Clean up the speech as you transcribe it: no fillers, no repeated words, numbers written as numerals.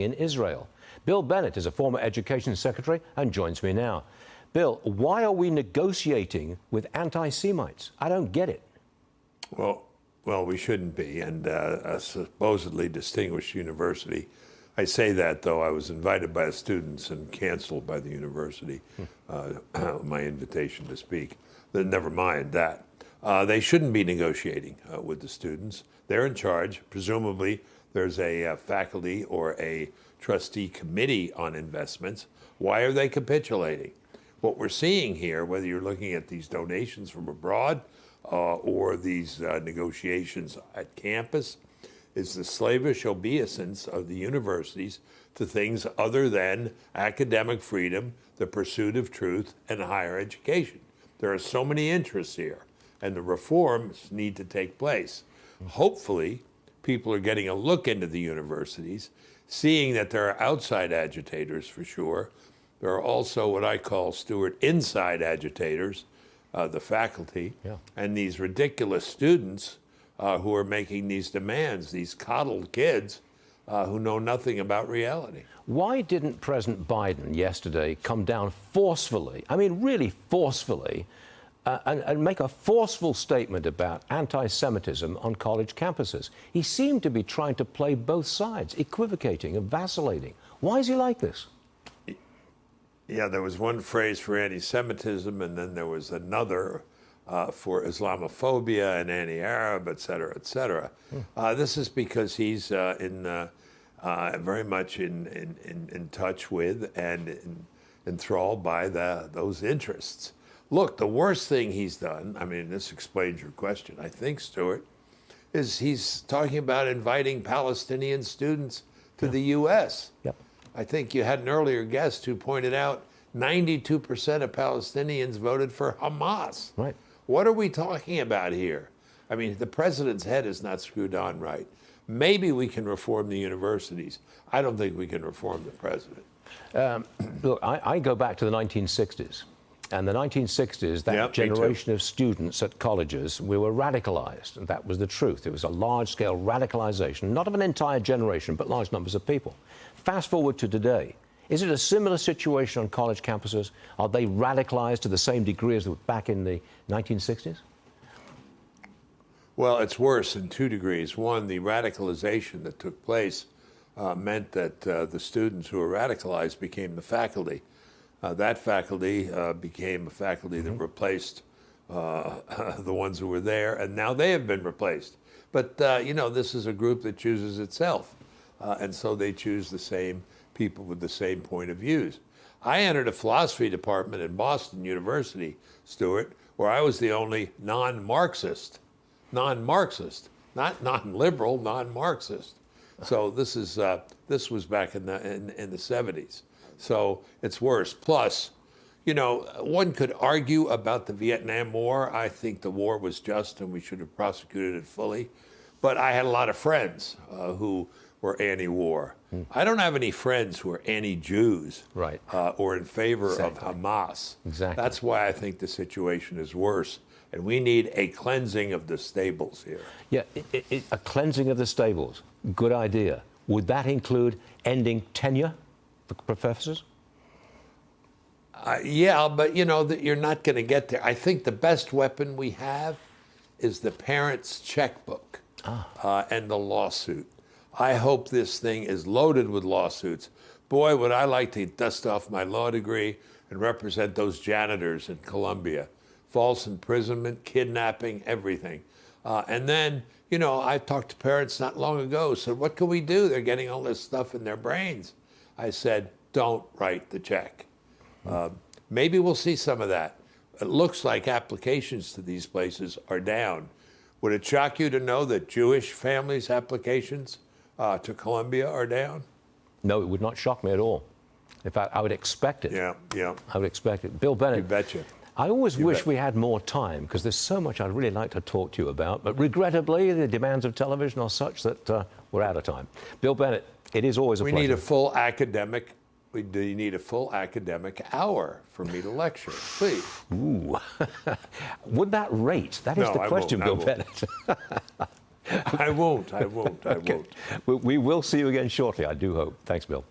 in Israel. Bill Bennett is a former education secretary and joins me now. Bill, why are we negotiating with anti-Semites? I don't get it. Well, we shouldn't be, and a supposedly distinguished university. I say that, though, I was invited by the students and canceled by the university, my invitation to speak. But never mind that. They shouldn't be negotiating with the students. They're in charge. Presumably, there's a faculty or a trustee committee on investments. Why are they capitulating? What we're seeing here, whether you're looking at these donations from abroad or these negotiations at campus, is the slavish obeisance of the universities to things other than academic freedom, the pursuit of truth, and higher education. There are so many interests here, and the reforms need to take place. Hopefully, people are getting a look into the universities, seeing that there are outside agitators for sure. There are also what I call, Stuart, inside agitators, the faculty, and these ridiculous students who are making these demands, these coddled kids who know nothing about reality. Why didn't President Biden yesterday come down forcefully, I mean really forcefully, and make a forceful statement about anti-Semitism on college campuses? He seemed to be trying to play both sides, equivocating and vacillating. Why is he like this? Yeah, there was one phrase for anti-Semitism, and then there was another for Islamophobia and anti-Arab, et cetera, et cetera. This is because he's very much in touch with and enthralled by those interests. Look, the worst thing he's done, I mean, this explains your question, I think, Stuart, is he's talking about inviting Palestinian students to the U.S. Yep. I think you had an earlier guest who pointed out 92% of Palestinians voted for Hamas. Right. What are we talking about here? I mean, the president's head is not screwed on right. Maybe we can reform the universities. I don't think we can reform the president. Look, I go back to the 1960s. And the 1960s, that generation of students at colleges, we were radicalized, and that was the truth. It was a large-scale radicalization, not of an entire generation, but large numbers of people. Fast forward to today. Is it a similar situation on college campuses? Are they radicalized to the same degree as back in the 1960s? Well, it's worse in 2 degrees. One, the radicalization that took place meant that the students who were radicalized became the faculty. That faculty became a faculty that replaced the ones who were there, and now they have been replaced. But, you know, this is a group that chooses itself, and so they choose the same people with the same point of views. I entered a philosophy department at Boston University, Stuart, where I was the only non-Marxist, not non-liberal, non-Marxist. So this was back in the 70s. So it's worse. Plus, you know, one could argue about the Vietnam War. I think the war was just and we should have prosecuted it fully. But I had a lot of friends who were anti-war. I don't have any friends who are anti-Jews or in favor of Hamas. Exactly. That's why I think the situation is worse. And we need a cleansing of the stables here. Yeah, a cleansing of the stables. Good idea. Would that include ending tenure for professors? Yeah, but you know that you're not going to get there. I think the best weapon we have is the parents' checkbook and the lawsuit. I hope this thing is loaded with lawsuits. Boy, would I like to dust off my law degree and represent those janitors in Columbia. False imprisonment, kidnapping, everything. And then, you know, I talked to parents not long ago, said, what can we do? They're getting all this stuff in their brains. I said, don't write the check. Maybe we'll see some of that. It looks like applications to these places are down. Would it shock you to know that Jewish families' applications to Columbia are down? No, it would not shock me at all. In fact, I would expect it. Yeah. I would expect it. Bill Bennett. You betcha. I always wish we had more time, because there's so much I'd really like to talk to you about. But regrettably, the demands of television are such that we're out of time. Bill Bennett, it is always a pleasure. We need a full academic. We need a full academic hour for me to lecture, please. Ooh. Would that rate? That is the question, Bill Bennett. I won't. I won't. We will see you again shortly, I do hope. Thanks, Bill.